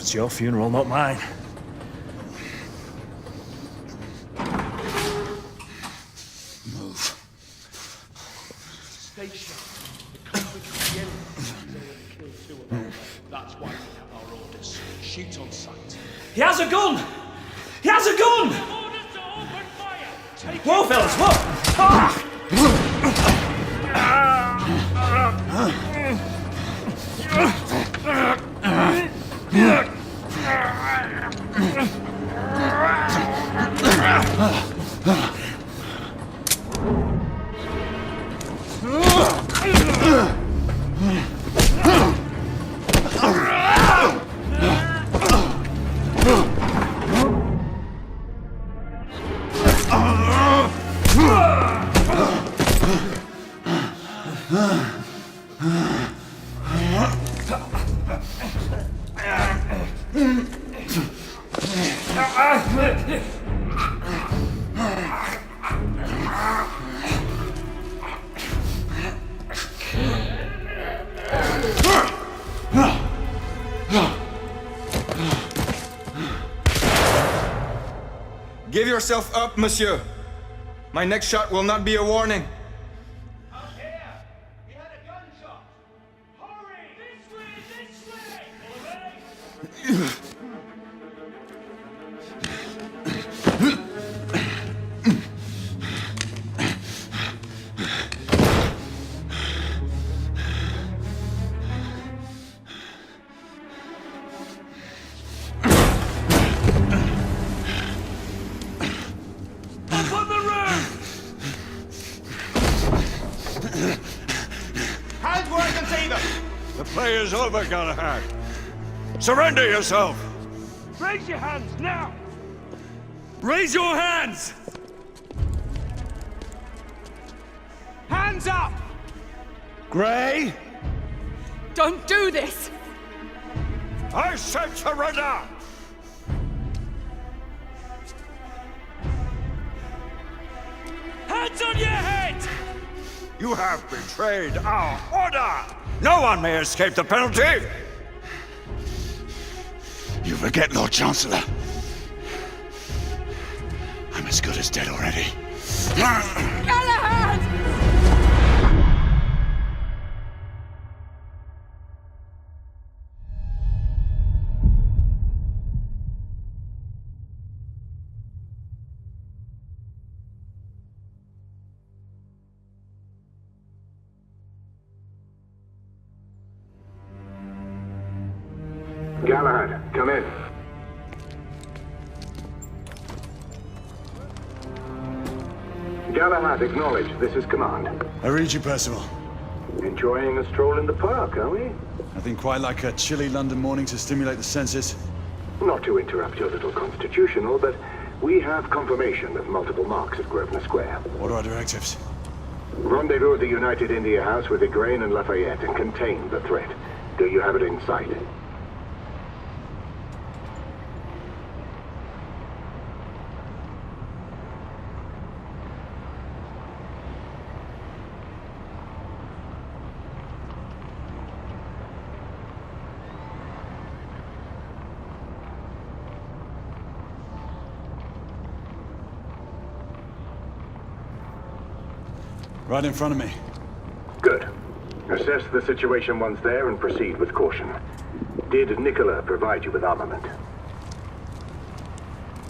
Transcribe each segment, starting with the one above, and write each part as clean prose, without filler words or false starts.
It's your funeral, not mine. Move. Stay sharp. The convicts will be anything. They will kill two of our men. That's why we have our orders. Shoot on sight. He has a gun! He has a gun! Orders to open fire! Take Whoa, fellas, whoa! Ah! Give yourself up, monsieur. My next shot will not be a warning. Out here! We had a gunshot! Hurry! This way! This way! Up on the roof! Hands where I can see them! The play is over, Galahad. Surrender yourself! Raise your hands now! Raise your hands! Hands up! Gray, Don't do this! I said surrender! Hands on your head! You have betrayed our order! No one may escape the penalty! You forget, Lord Chancellor. I'm as good as dead already. Galahad! Galahad, come in. Galahad, acknowledge. This is command. I read you, Percival. Enjoying a stroll in the park, are we? Nothing quite like a chilly London morning to stimulate the senses. Not to interrupt your little constitutional, but we have confirmation of multiple marks at Grosvenor Square. What are our directives? Rendezvous at the United India House with Igraine and Lafayette and contain the threat. Do you have it in sight? Right in front of me. Good. Assess the situation once there and proceed with caution. Did Nicola provide you with armament?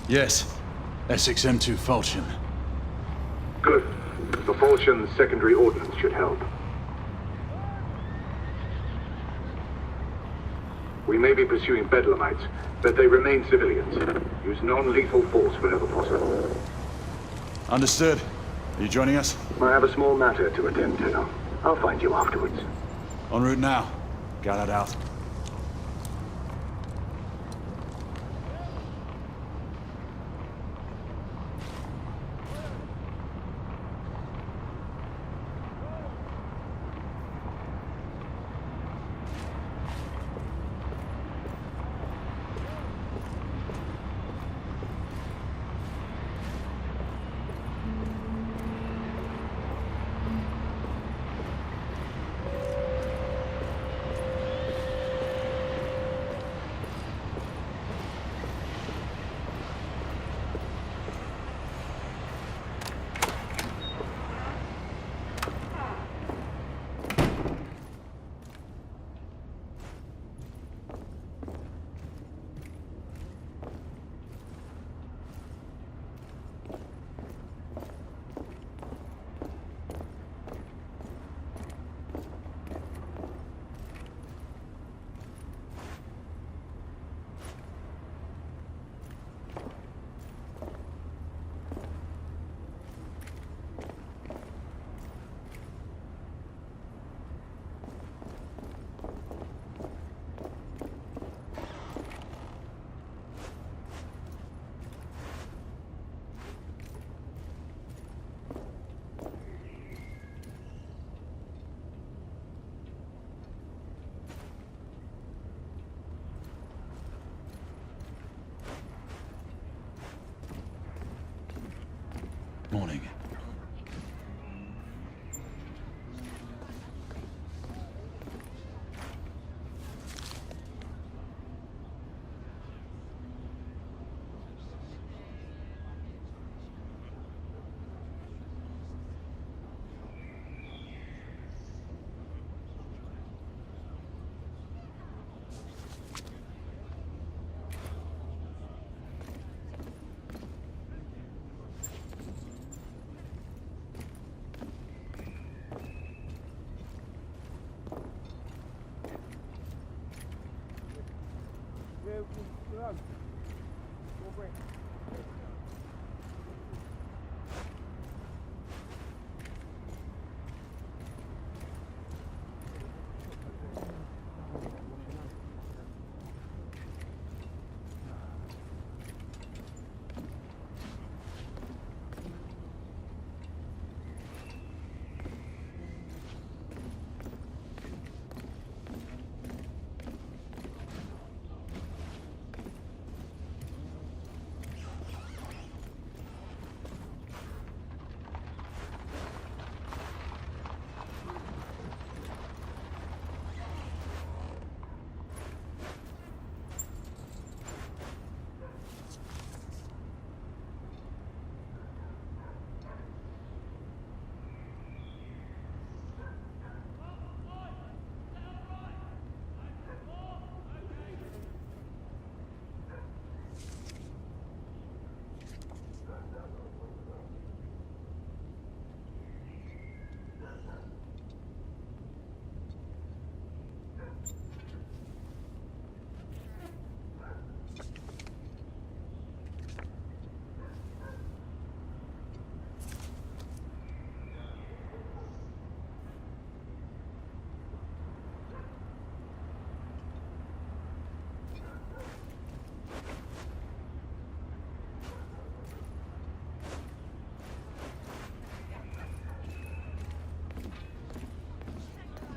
Yes. Essex M2 Falchion. Good. The Falchion's secondary ordnance should help. We may be pursuing Bedlamites, but they remain civilians. Use non-lethal force whenever possible. Understood. Are you joining us? I have a small matter to attend to. I'll find you afterwards. En route now. Galahad out.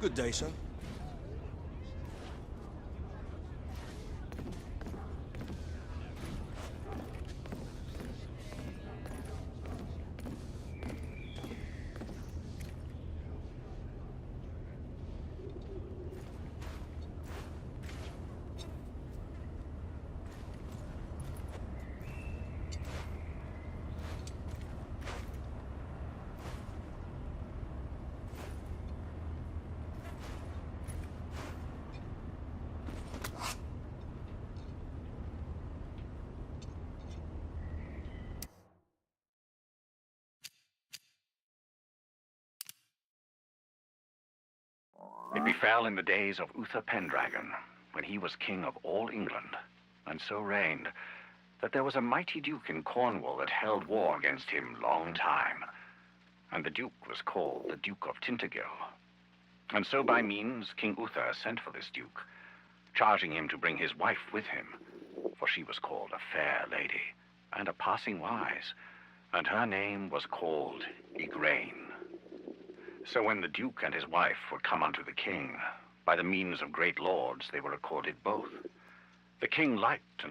Good day, sir. It befell in the days of Uther Pendragon, when he was king of all England, and so reigned, that there was a mighty duke in Cornwall that held war against him long time. And the duke was called the Duke of Tintagel. And so by means King Uther sent for this duke, charging him to bring his wife with him, for she was called a fair lady, and a passing wise, and her name was called Igraine. So when the duke and his wife were come unto the king, by the means of great lords they were accorded both. The king liked and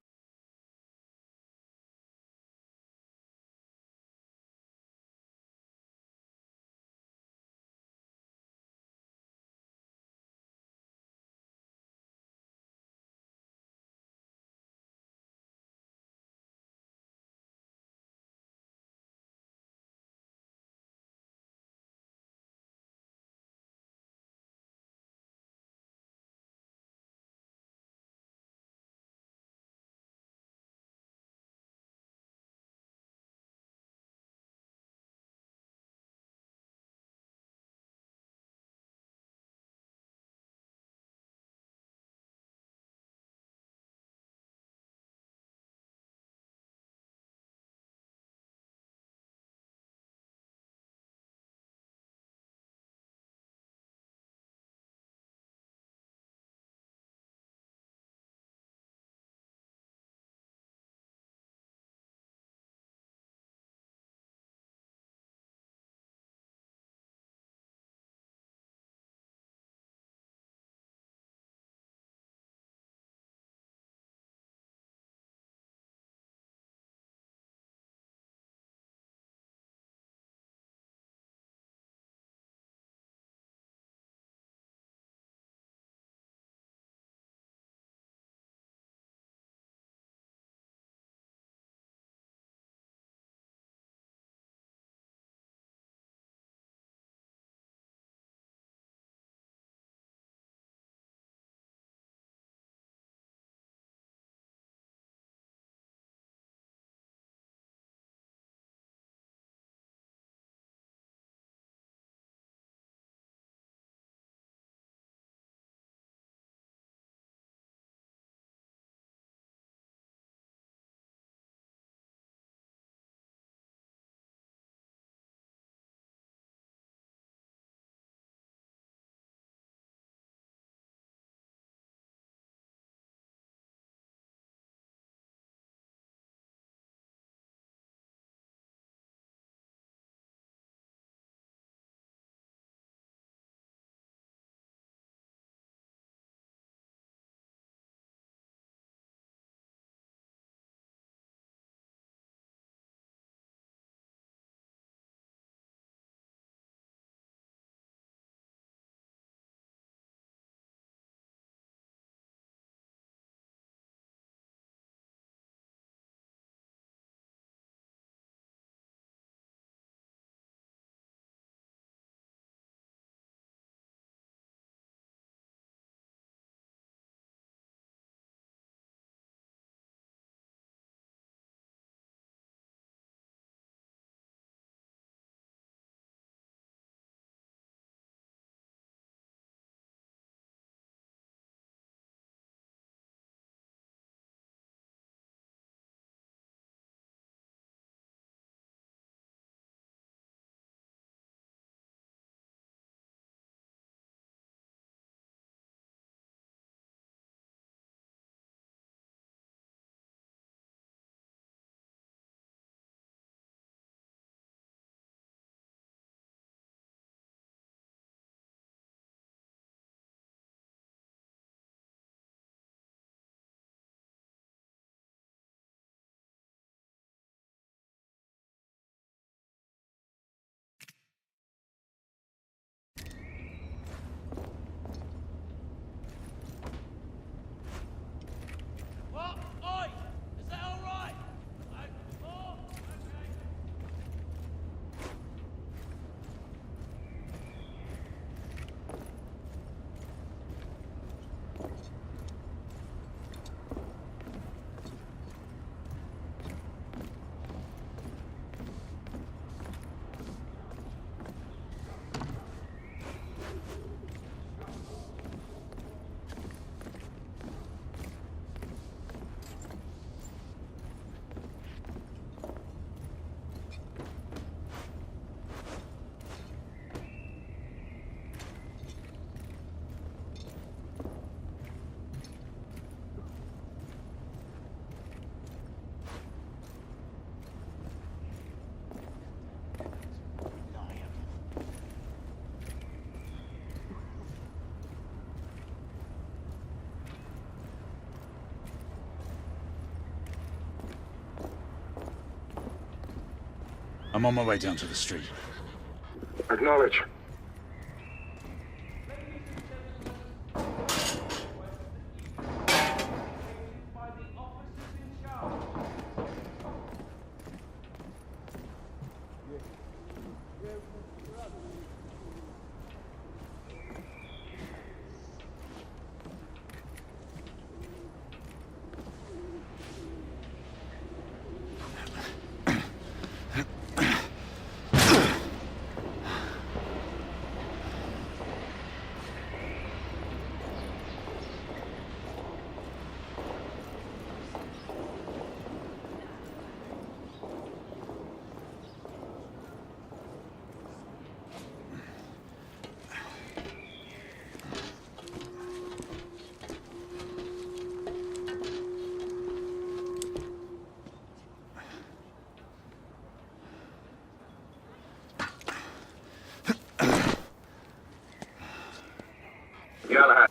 I'm on my way down to the street. Acknowledge. Galahad.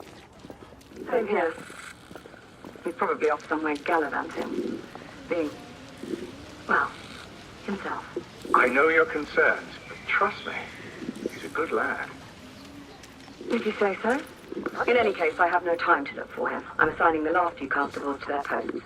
Same here. He's probably off somewhere gallivanting. Being, well, himself. I know your concerns, but trust me, he's a good lad. Did you say so? In any case, I have no time to look for him. I'm assigning the last few constables to their posts.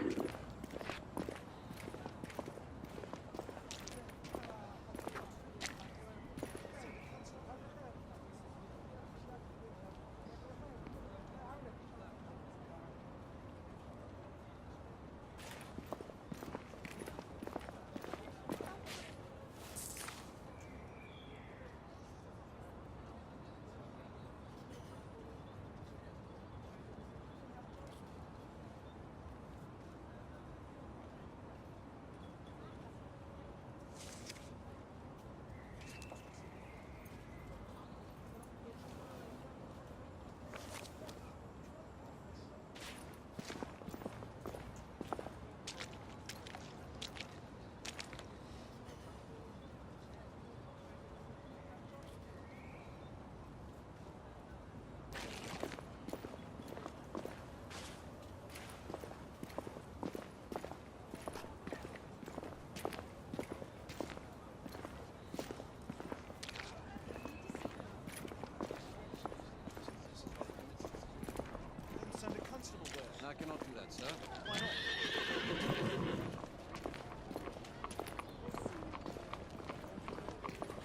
I cannot do that, sir. Why not?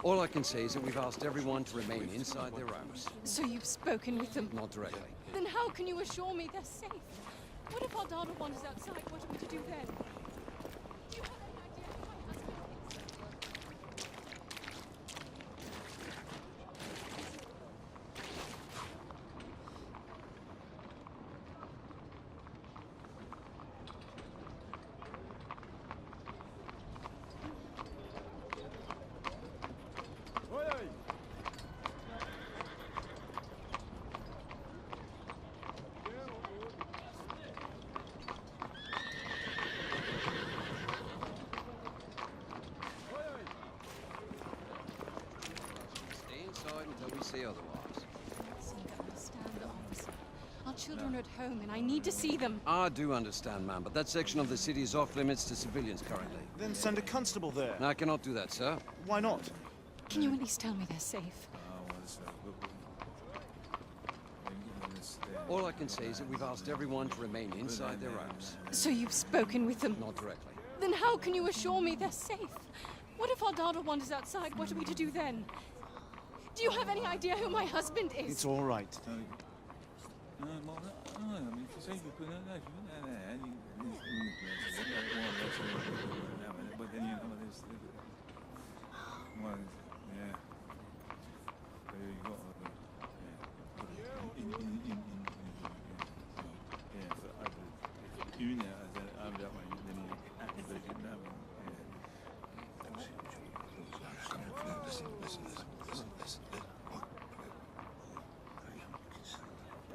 All I can say is that we've asked everyone to remain inside their homes. So you've spoken with them? Not directly. Then how can you assure me they're safe? What if our daughter wanders outside? What are we to do then? Do you have any idea who my husband is? Stay inside until we say otherwise. I seem to understand, officer. Our children are at home and I need to see them. I do understand, ma'am, but that section of the city is off limits to civilians currently. Then send a constable there. I cannot do that, sir. Why not? Can you at least tell me they're safe? All I can say is that we've asked everyone to remain inside their homes. So you've spoken with them? Not directly. Then how can you assure me they're safe? What if our daughter wanders outside? What are we to do then? Do you have any idea who my husband is? It's all right.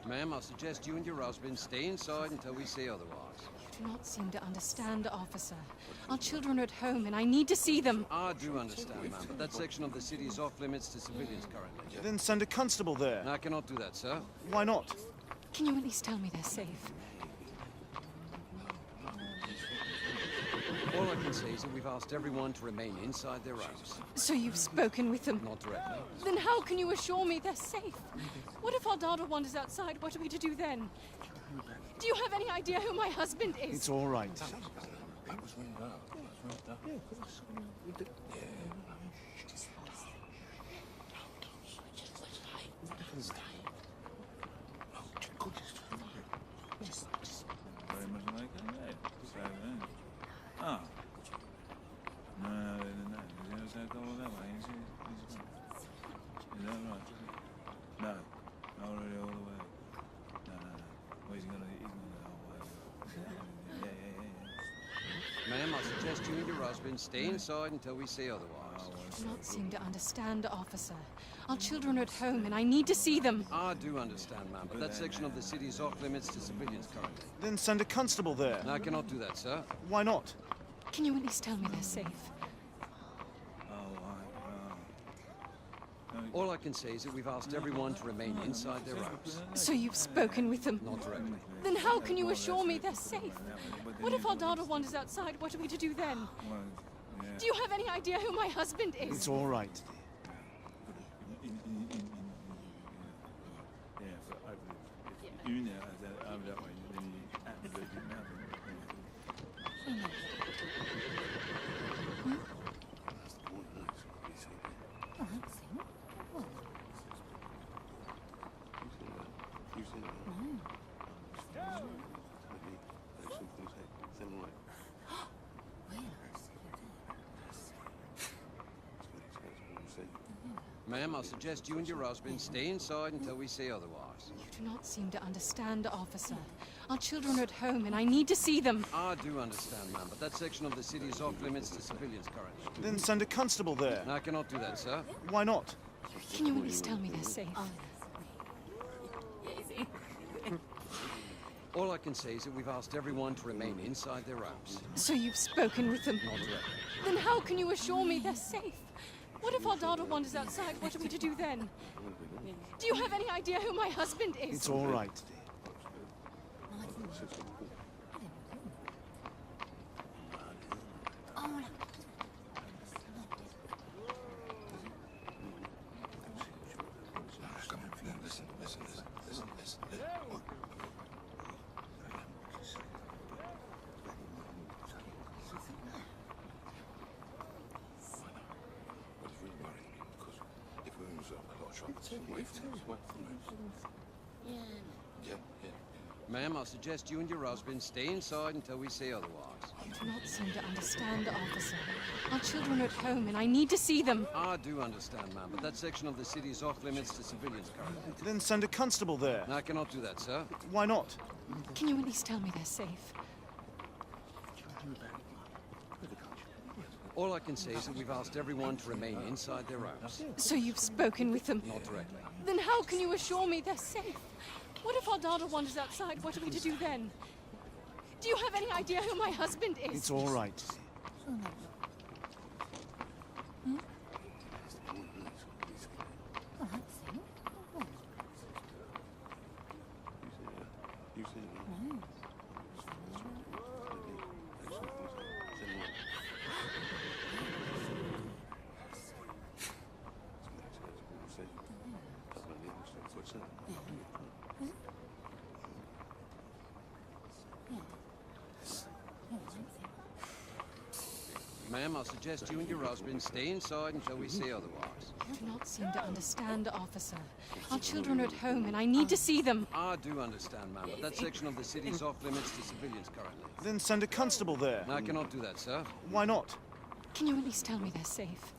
Ma'am, I suggest you and your husband stay inside until we say otherwise. You do not seem to understand, officer. Our children are at home and I need to see them. I do understand, ma'am, but that section of the city is off limits to civilians currently. Then send a constable there. I cannot do that, sir. Why not? Can you at least tell me they're safe? All I can can say is that we've asked everyone to remain inside their homes. So you've spoken with them? Not directly. Then how can you assure me they're safe? What if our daughter wanders outside? What are we to do then? Do you have any idea who my husband is? It's all right. Very much like it. So then. Oh. No, you know, so go that way. Is that right? No. Not really all the way. No. Well, he's gonna the whole way. Yeah. Ma'am, I suggest you and your husband stay inside until we say otherwise. I do not seem to understand, officer. Our children are at home and I need to see them. I do understand, ma'am, but that section of the city is off limits to civilians currently. Then send a constable there. I cannot do that, sir. Why not? Can you at least tell me they're safe? All I can say is that we've asked everyone to remain inside their homes. So you've spoken with them? Not directly. Then how can you assure me they're safe? What if our daughter wanders outside? What are we to do then? Do you have any idea who my husband is? It's all right. Ma'am, I suggest you and your husband stay inside until we say otherwise. You do not seem to understand, officer. Our children are at home and I need to see them. I do understand, ma'am, but that section of the city is off limits to civilians currently. Then send a constable there. I cannot do that, sir. Why not? Can you at least tell me they're safe? All I can say is that we've asked everyone to remain inside their homes. So you've spoken with them? Not directly. Then how can you assure me they're safe? What if our daughter wanders outside? What are we to do then? Do you have any idea who my husband is? It's all right. Ma'am, I suggest you and your husband stay inside until we say otherwise. You do not seem to understand, officer. Our children are at home and I need to see them. I do understand, ma'am, but that section of the city is off limits to civilians currently. Then send a constable there. I cannot do that, sir. Why not? Can you at least tell me they're safe? All I can say is that we've asked everyone to remain inside their homes. So you've spoken with them? Not directly. Then how can you assure me they're safe? What if our daughter wanders outside? What are we to do then? Do you have any idea who my husband is? It's all right. Ma'am, I suggest you and your husband stay inside until we say otherwise. You do not seem to understand, officer. Our children are at home and I need to see them. I do understand, ma'am, but that section of the city is off limits to civilians currently. Then send a constable there. I cannot do that, sir. Why not? Can you at least tell me they're safe?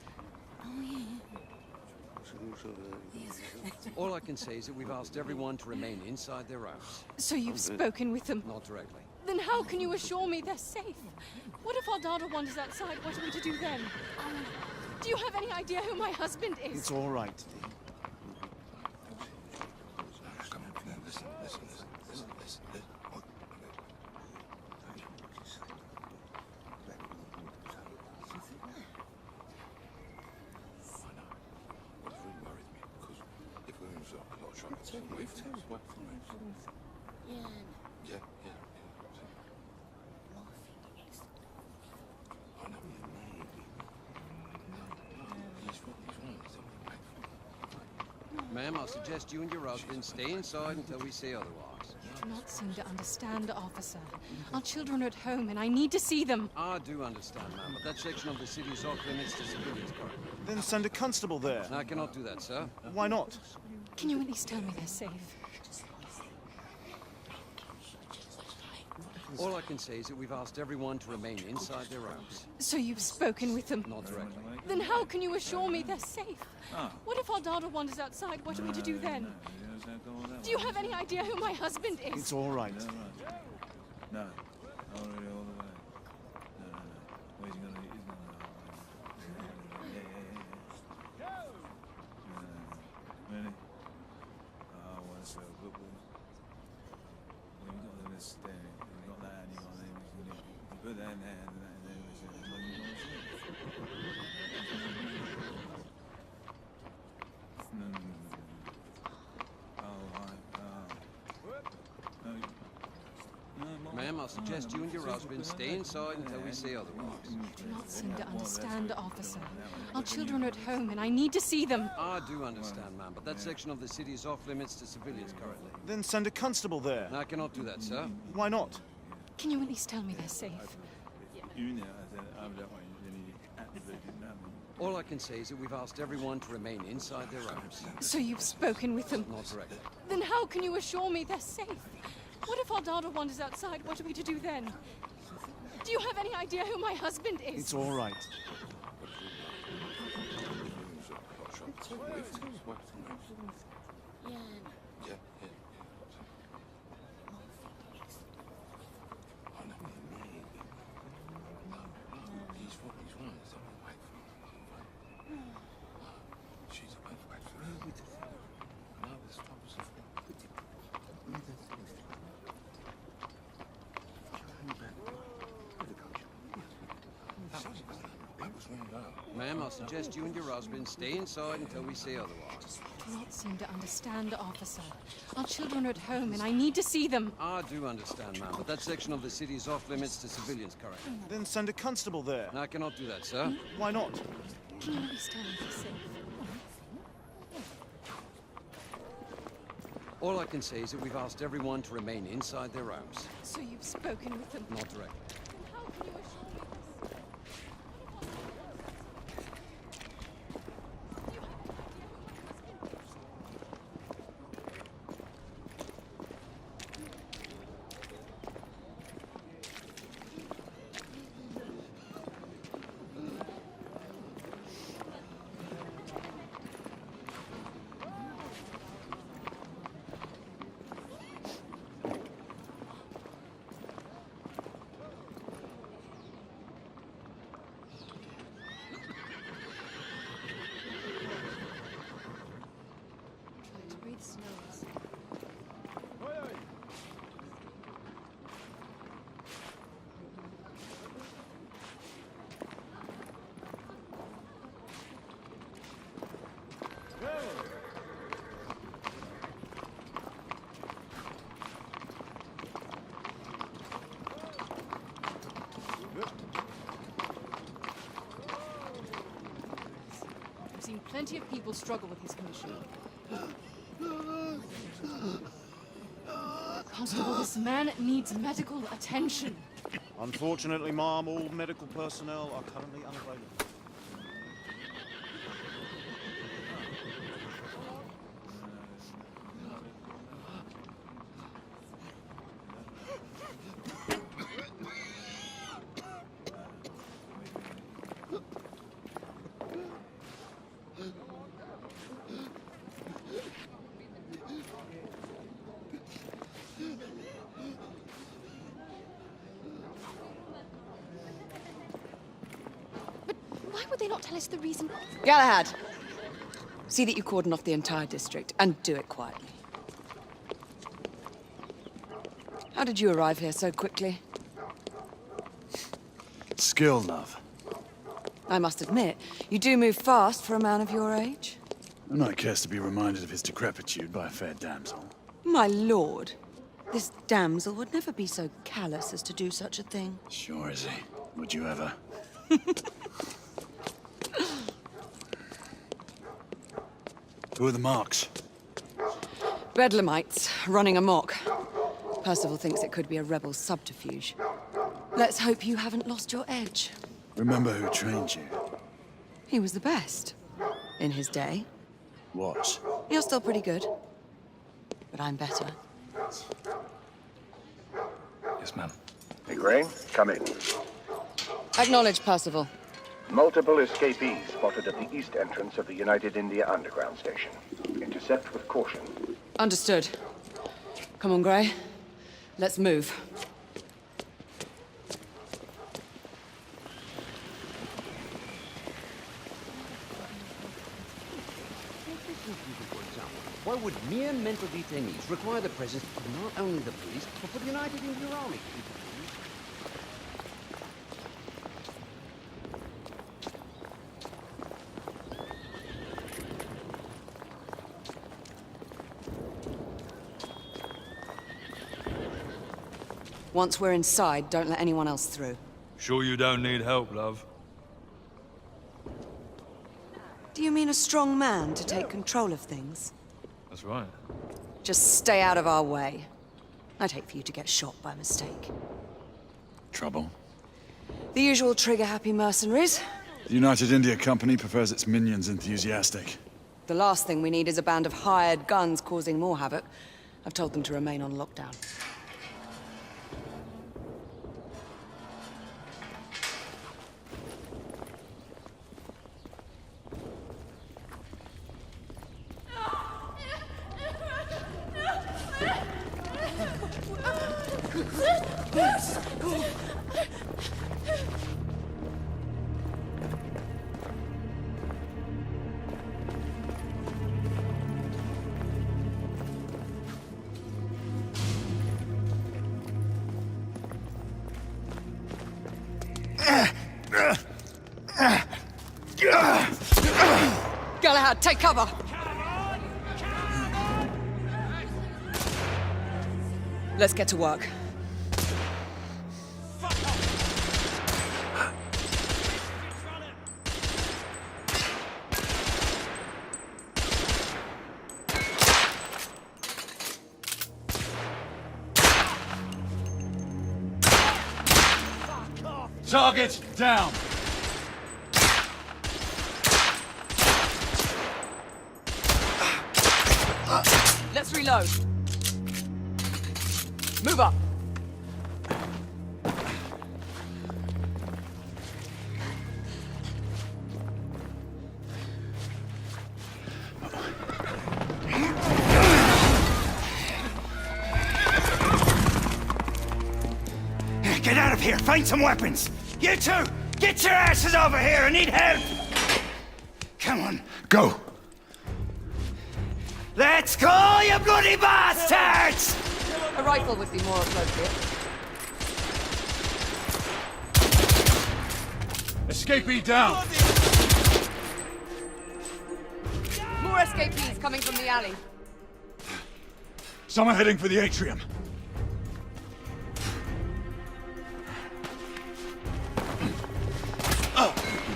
All I can say is that we've asked everyone to remain inside their homes. So you've spoken with them? Not directly. Then how can you assure me they're safe? What if our daughter wanders outside? What are we to do then? Do you have any idea who my husband is? It's all right. Ma'am, I'll suggest you and your husband stay inside until we say otherwise. You do not seem to understand, officer. Our children are at home, and I need to see them. I do understand, ma'am, but that section of the city is off limits to civilians currently. Then send a constable there. I cannot do that, sir. Why not? Can you at least tell me they're safe? All I can say is that we've asked everyone to remain inside their homes. So you've spoken with them? Not directly. Then how can you assure me they're safe? What if our daughter wanders outside? What are we to do then? Do you have any idea who my husband is? It's all right. No. Already all the way. No. Where's he gonna... He's gonna... Yeah. Really? Oh, well, that's so good, boy. Well, you got this there. You got that, and you got that. You put that in there, and that in there. What are you gonna say? No. Ma'am, I'll suggest you and your husband stay inside until we say otherwise. You do not seem to understand, officer. Our children are at home, and I need to see them. I do understand, ma'am, but that section of the city is off limits to civilians currently. Then send a constable there. I cannot do that, sir. Why not? Can you at least tell me they're safe? All I can say is that we've asked everyone to remain inside their homes. So you've spoken with them? Not directly. Then how can you assure me they're safe? What if our daughter wanders outside? What are we to do then? Do you have any idea who my husband is? It's all right. Ma'am, I'll suggest you and your husband stay inside until we say otherwise. You do not seem to understand, officer. Our children are at home, and I need to see them. I do understand, ma'am, but that section of the city is off limits to civilians currently. Then send a constable there. I cannot do that, sir. Why not? Can you at least tell me they're safe? All I can say is that we've asked everyone to remain inside their homes. So you've spoken with them? Not directly. Then how can you assure me they're safe? Trying to breathe snows. I've seen plenty of people struggle with his condition. Constable, this man needs medical attention. Unfortunately, ma'am, all medical personnel are currently unavailable. Why would they not tell us the reason? Galahad, see that you cordon off the entire district, and do it quietly. How did you arrive here so quickly? Skill, love. I must admit, you do move fast for a man of your age. I'm not cares to be reminded of his decrepitude by a fair damsel. My lord, this damsel would never be so callous as to do such a thing. Sure is he. Would you ever? Who are the marks? Bedlamites running amok. Percival thinks it could be a rebel subterfuge. Let's hope you haven't lost your edge. Remember who trained you? He was the best. In his day. Was. You're still pretty good. But I'm better. Yes, ma'am. Hey, Gray, come in. Acknowledge, Percival. Multiple escapees spotted at the east entrance of the United India Underground Station. Intercept with caution. Understood. Come on, Gray. Let's move. Why would mere mental detainees require the presence of not only the police, but for the United India Army? Once we're inside, don't let anyone else through. Sure you don't need help, love? Do you mean a strong man to take control of things? That's right. Just stay out of our way. I'd hate for you to get shot by mistake. Trouble? The usual trigger-happy mercenaries. The United India Company prefers its minions enthusiastic. The last thing we need is a band of hired guns causing more havoc. I've told them to remain on lockdown. Galahad, take cover! Let's get to work. Target down! Let's reload. Move up. Get out of here! Find some weapons! You two! Get your asses over here! I need help! Come on. Go! Let's go, you bloody bastards! A rifle would be more appropriate. Escapee down! More escapees coming from the alley. Someone heading for the atrium.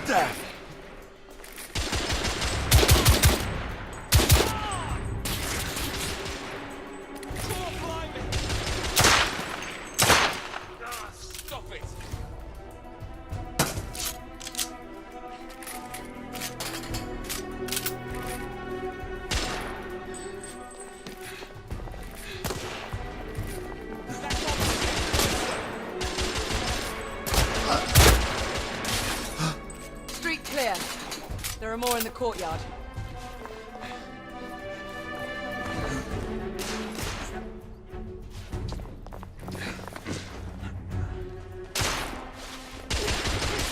There! Stop it! Street clear. There are more in the courtyard.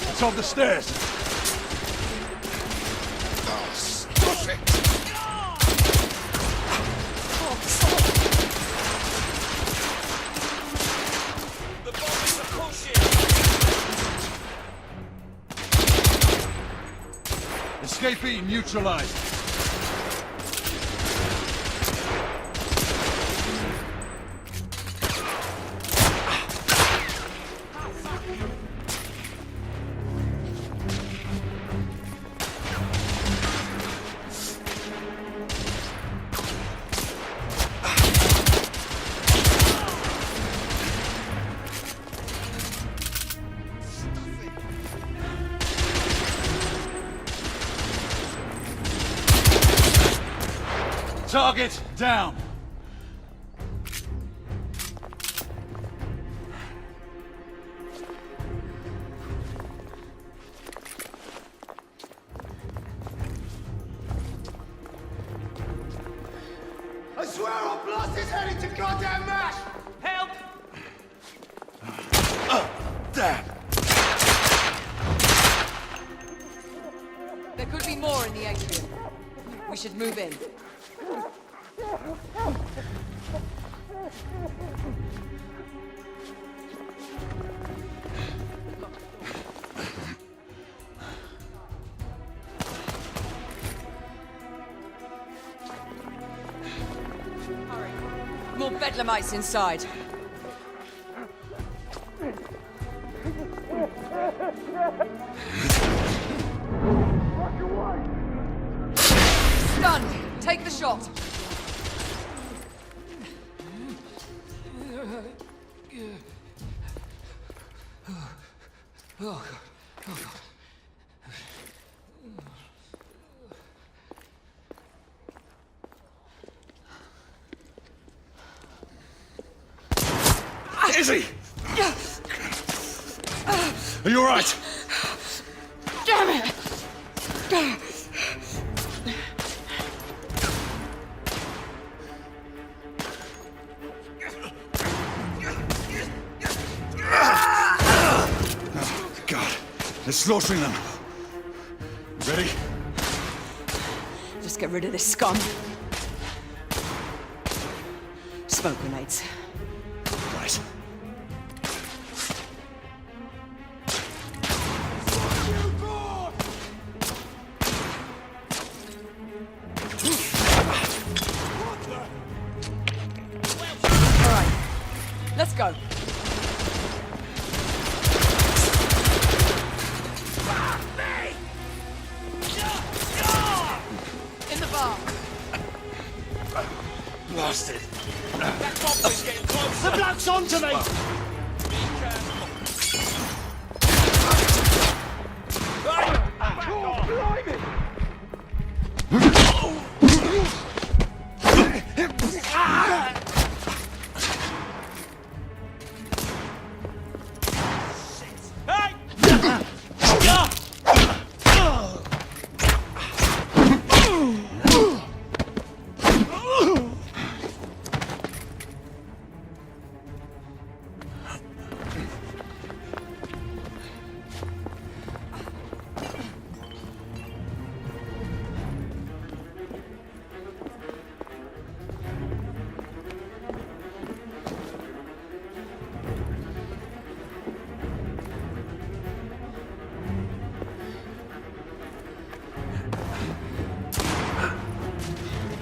It's on the stairs! Oh, stop it! The bombers are pushing! Escapee neutralized! Target down. I swear I'll blast his head into goddamn mash! Help! Damn. There could be more in the atrium. We should move in. Hurry. More bedlamites inside. Stunned. Take the shot. Izzy! Are you all right? Damn it! God, they're slaughtering them. Ready? Just get rid of this scum. Smoke grenades. Right. All right, let's go. In the bar. Blasted. That goblin getting close. The bloke's onto me!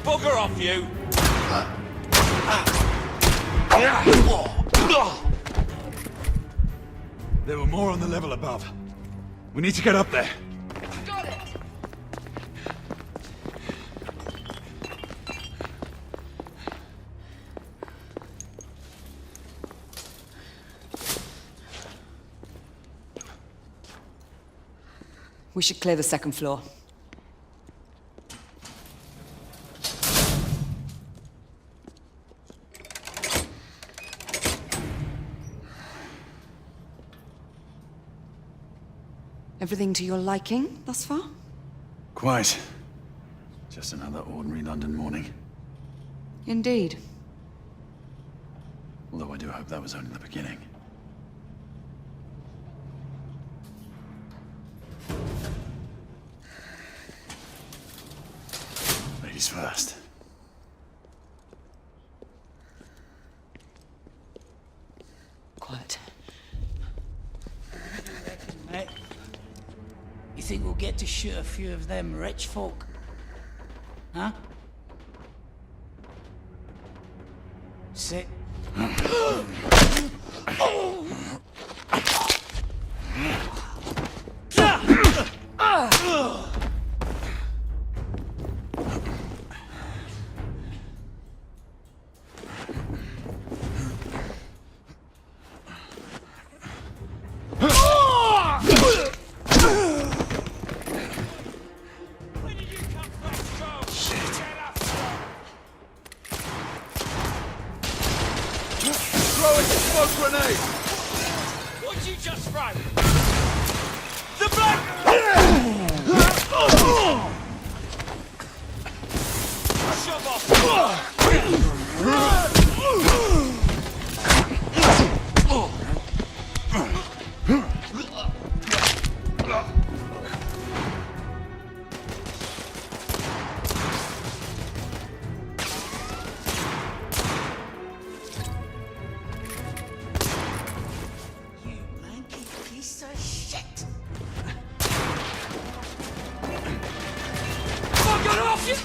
Bugger off, you! There were more on the level above. We need to get up there. Got it. We should clear the second floor. Everything to your liking thus far? Quite. Just another ordinary London morning. Indeed. Although I do hope that was only the beginning. Ladies first. Quiet. Mate, you think we'll get to shoot a few of them rich folk? Huh? Sit. Shit! Fuck it off, you!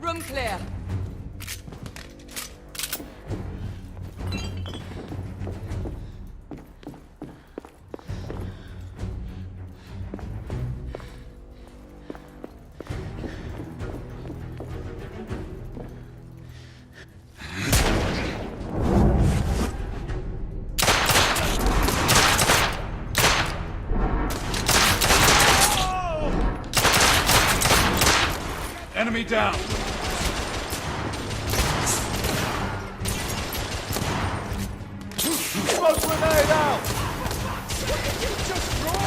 Room clear. Enemy down! Smoke grenade out! What did you just draw?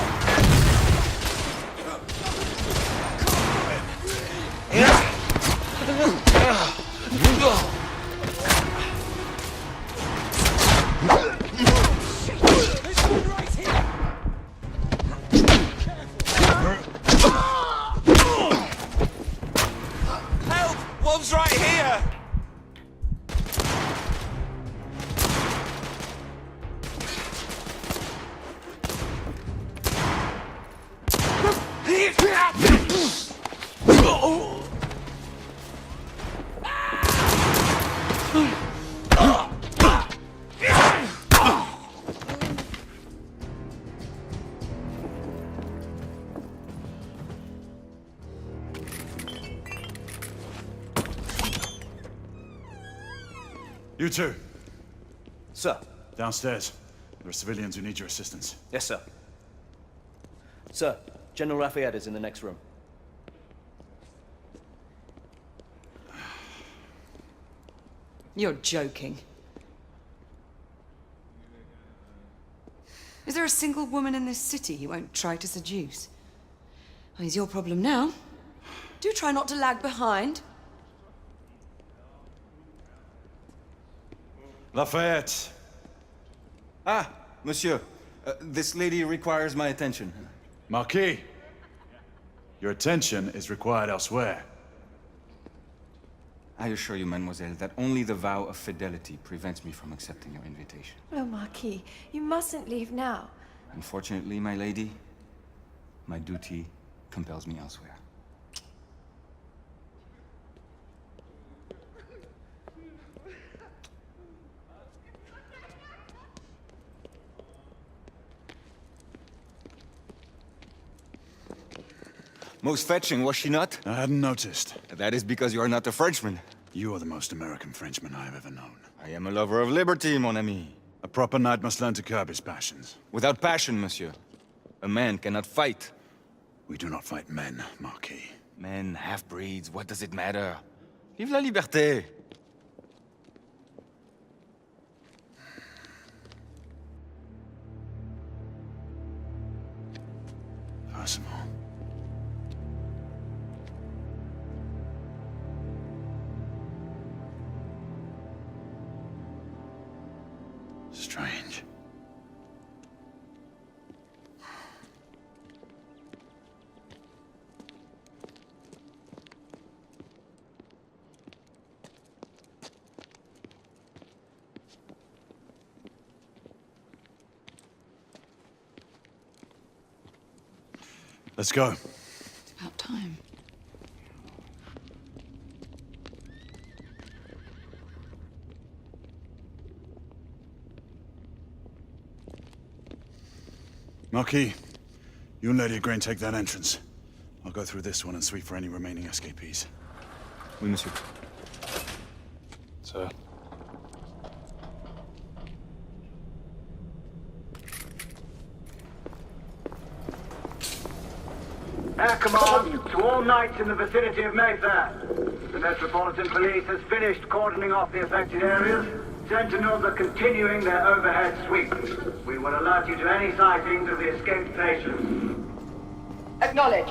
Help! Wolves right here! You two, Sir. downstairs. There are civilians who need your assistance. Yes, sir. Sir, General Lafayette is in the next room. You're joking. Is there a single woman in this city he won't try to seduce? Well, he's your problem now. Do try not to lag behind. Lafayette! Ah, monsieur. This lady requires my attention. Marquis! Your attention is required elsewhere. I assure you, mademoiselle, that only the vow of fidelity prevents me from accepting your invitation. Oh, Marquis, you mustn't leave now. Unfortunately, my lady, my duty compels me elsewhere. Most fetching, was she not? I hadn't noticed. That is because you are not a Frenchman. You are the most American Frenchman I have ever known. I am a lover of liberty, mon ami. A proper knight must learn to curb his passions. Without passion, monsieur, a man cannot fight. We do not fight men, Marquis. Men, half-breeds, what does it matter? Vive la liberté! Percival. Strange. Let's go. It's about time. Marquis, you and Lady Grain take that entrance. I'll go through this one and sweep for any remaining escapees. Oui, monsieur. Sir. Air command to all knights in the vicinity of Mayfair. The Metropolitan Police has finished cordoning off the affected areas. Sentinels are continuing their overhead sweep. We will alert you to any sightings of the escaped patients. Acknowledge.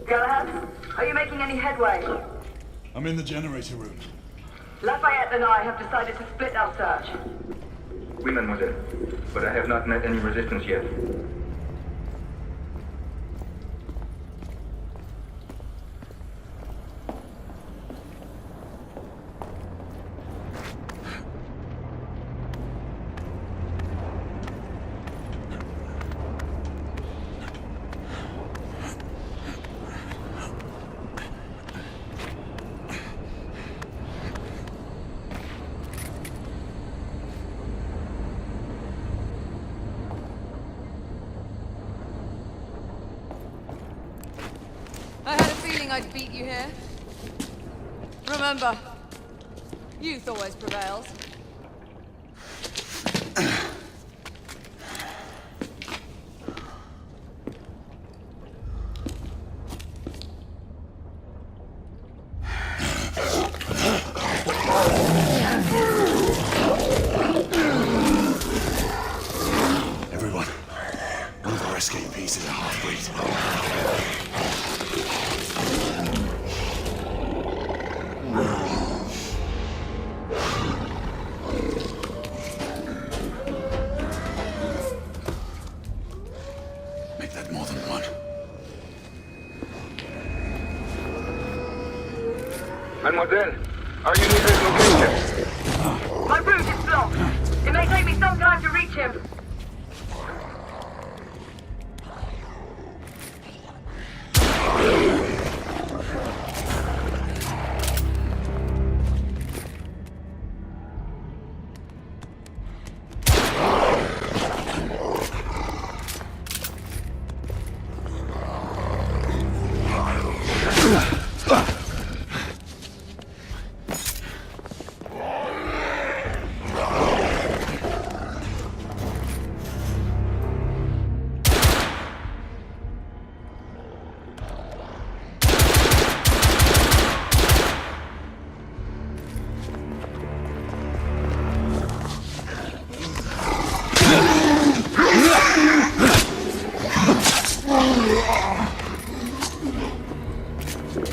Galahad, are you making any headway? I'm in the generator room. Lafayette and I have decided to split our search. Oui, mademoiselle. But I have not met any resistance yet. I had a feeling I'd beat you here. Remember, youth always prevails. Everyone, one of our escapees is a half-breed. Make that more than one. Mademoiselle, are you near his location? My route is blocked. It may take me some time to reach him.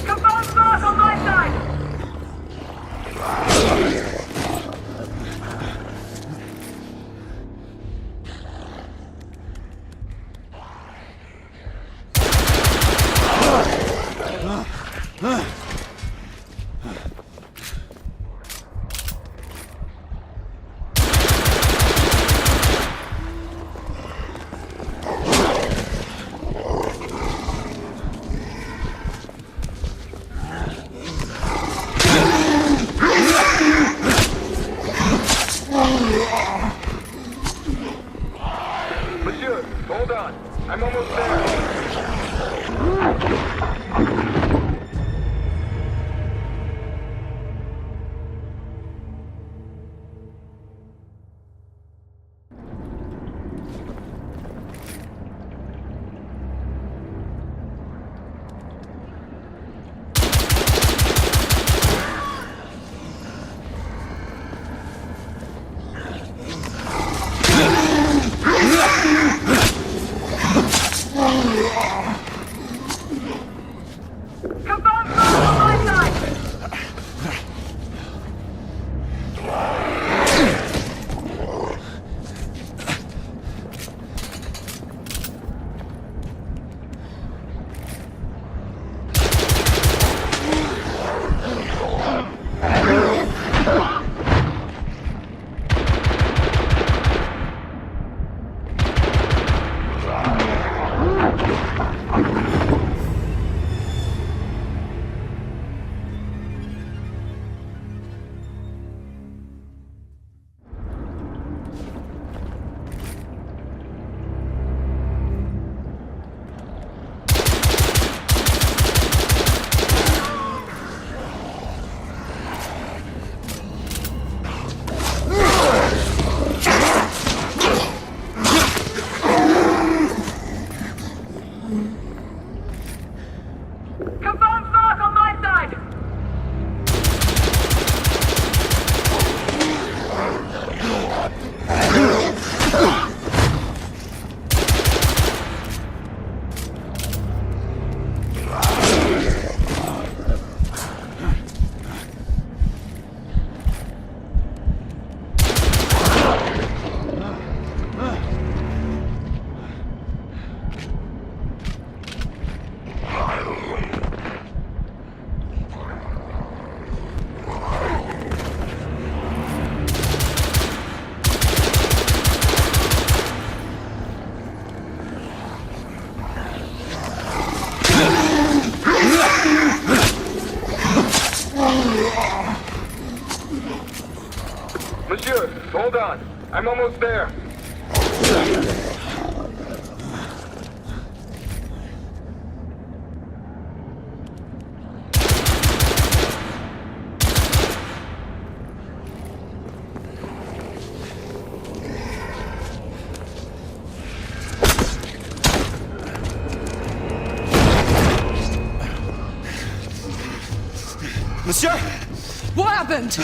Confirmed mark on my side! Monsieur, hold on. I'm almost there. Confirmed mark on my side! Hold on. I'm almost there. Monsieur! What happened?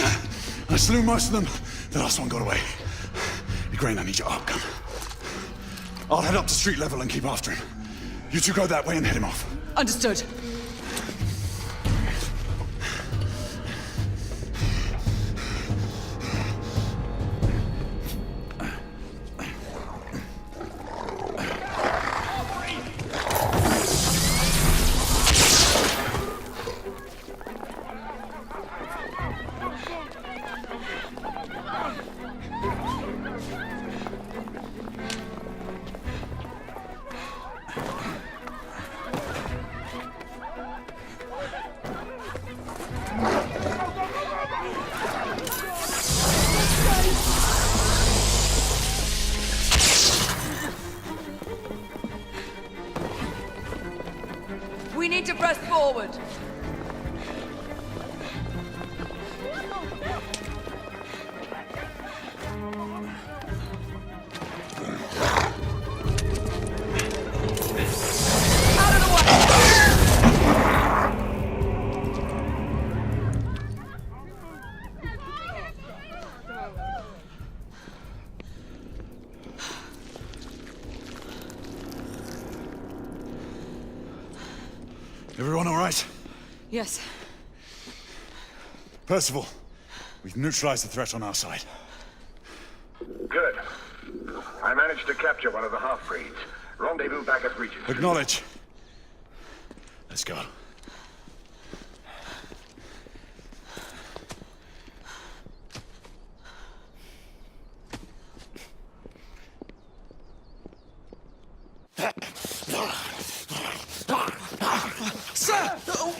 I slew most of them. The last one got away. Igraine, I need your arc gun. I'll head up to street level and keep after him. You two go that way and head him off. Understood. We need to press forward. Everyone all right? Yes. Percival, we've neutralized the threat on our side. Good. I managed to capture one of the half-breeds. Rendezvous back at Regent. Acknowledge. Let's go. Sir!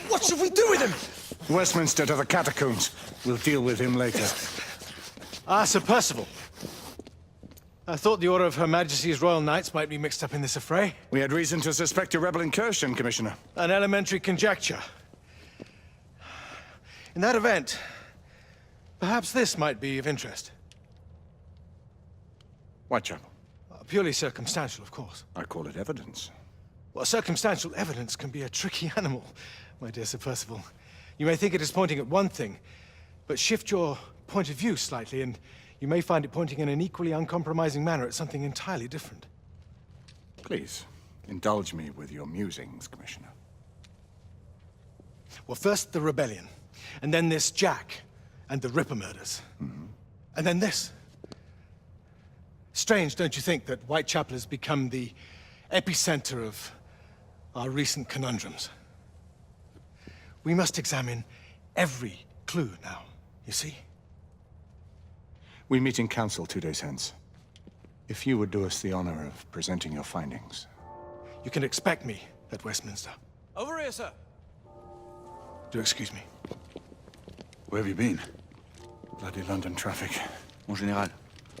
What should we do with him? Westminster to the catacombs. We'll deal with him later. Ah, Sir Percival. I thought the Order of Her Majesty's Royal Knights might be mixed up in this affray. We had reason to suspect a rebel incursion, Commissioner. An elementary conjecture. In that event, perhaps this might be of interest. Whitechapel. Purely circumstantial, of course. I call it evidence. Well, circumstantial evidence can be a tricky animal, my dear Sir Percival. You may think it is pointing at one thing, but shift your point of view slightly, and you may find it pointing in an equally uncompromising manner at something entirely different. Please, indulge me with your musings, Commissioner. Well, first the rebellion, and then this Jack, and the Ripper murders. And then this. Strange, don't you think, that Whitechapel has become the epicenter of our recent conundrums? We must examine every clue now, you see? We meet in council 2 days hence. If you would do us the honor of presenting your findings. You can expect me at Westminster. Over here, sir. Do excuse me. Where have you been? Bloody London traffic. Mon Général,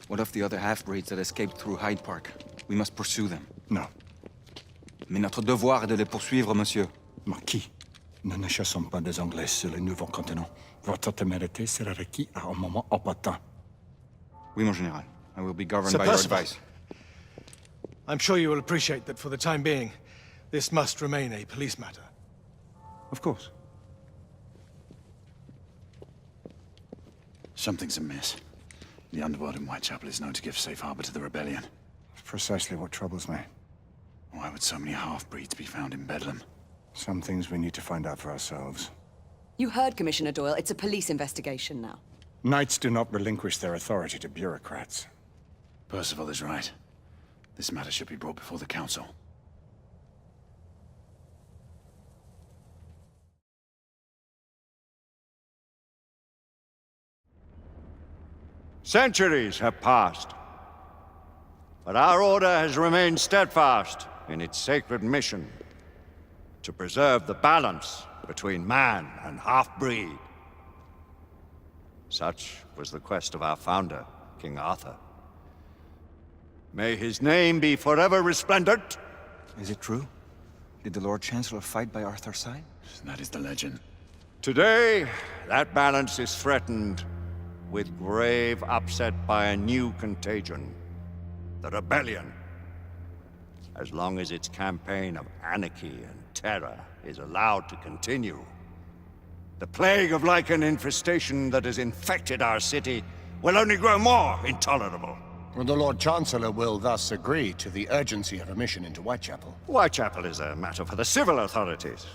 what of the other half-breeds that escaped through Hyde Park? We must pursue them. No. Mais notre devoir est de les poursuivre, monsieur. Marquis, nous ne chassons pas des Anglais sur le nouveau continent. Votre témérité sera requise à un moment opportun. Oui, mon Général. I will be governed Sir by Percival, your advice. I'm sure you will appreciate that for the time being, this must remain a police matter. Of course. Something's amiss. The underworld in Whitechapel is known to give safe harbor to the rebellion. It's precisely what troubles me. Why would so many half-breeds be found in Bedlam? Some things we need to find out for ourselves. You heard Commissioner Doyle. It's a police investigation now. Knights do not relinquish their authority to bureaucrats. Percival is right. This matter should be brought before the council. Centuries have passed, but our order has remained steadfast in its sacred mission to preserve the balance between man and half-breed. Such was the quest of our founder, King Arthur. May his name be forever resplendent. Is it true? Did the Lord Chancellor fight by Arthur's side? That is the legend. Today, that balance is threatened with grave upset by a new contagion. The rebellion. As long as its campaign of anarchy and terror is allowed to continue, the plague of Lycan infestation that has infected our city will only grow more intolerable. Well, the Lord Chancellor will thus agree to the urgency of a mission into Whitechapel. Whitechapel is a matter for the civil authorities.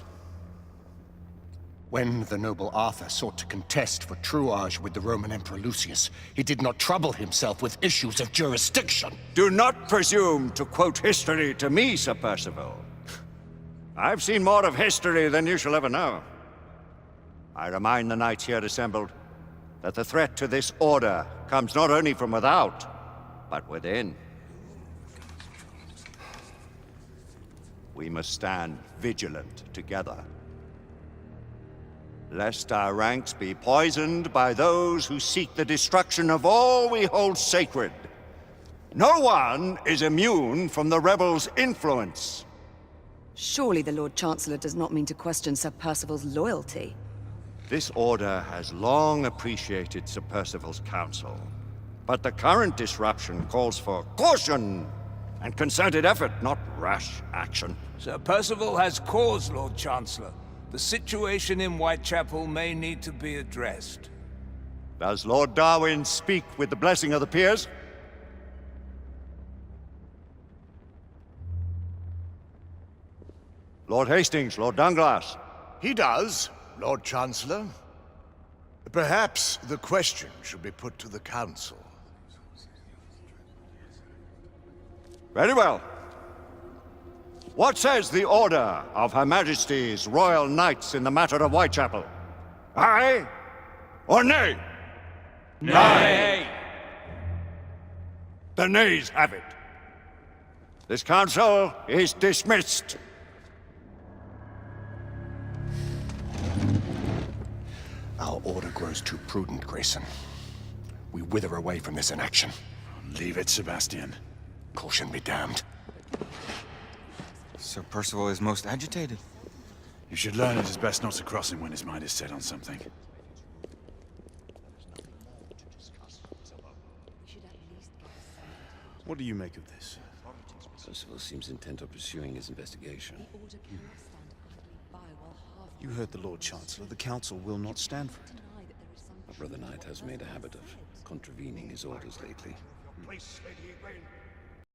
When the noble Arthur sought to contest for truage with the Roman Emperor Lucius, he did not trouble himself with issues of jurisdiction. Do not presume to quote history to me, Sir Percival. I've seen more of history than you shall ever know. I remind the knights here assembled that the threat to this order comes not only from without, but within. We must stand vigilant together, lest our ranks be poisoned by those who seek the destruction of all we hold sacred. No one is immune from the rebels' influence. Surely the Lord Chancellor does not mean to question Sir Percival's loyalty. This order has long appreciated Sir Percival's counsel, but the current disruption calls for caution and concerted effort, not rash action. Sir Percival has cause, Lord Chancellor. The situation in Whitechapel may need to be addressed. Does Lord Darwin speak with the blessing of the peers? Lord Hastings, Lord Dunglass. He does, Lord Chancellor. Perhaps the question should be put to the Council. Very well. What says the Order of Her Majesty's Royal Knights in the matter of Whitechapel? Aye or nay? Nay! The nays have it. This council is dismissed. Our order grows too prudent, Grayson. We wither away from this inaction. Leave it, Sebastian. Caution be damned. Sir Percival is most agitated. You should learn it is best not to cross him when his mind is set on something. What do you make of this? Percival seems intent on pursuing his investigation. You heard the Lord Chancellor. The Council will not stand for it. My brother Knight has made a habit of contravening his orders lately. Place, Lady Egwene.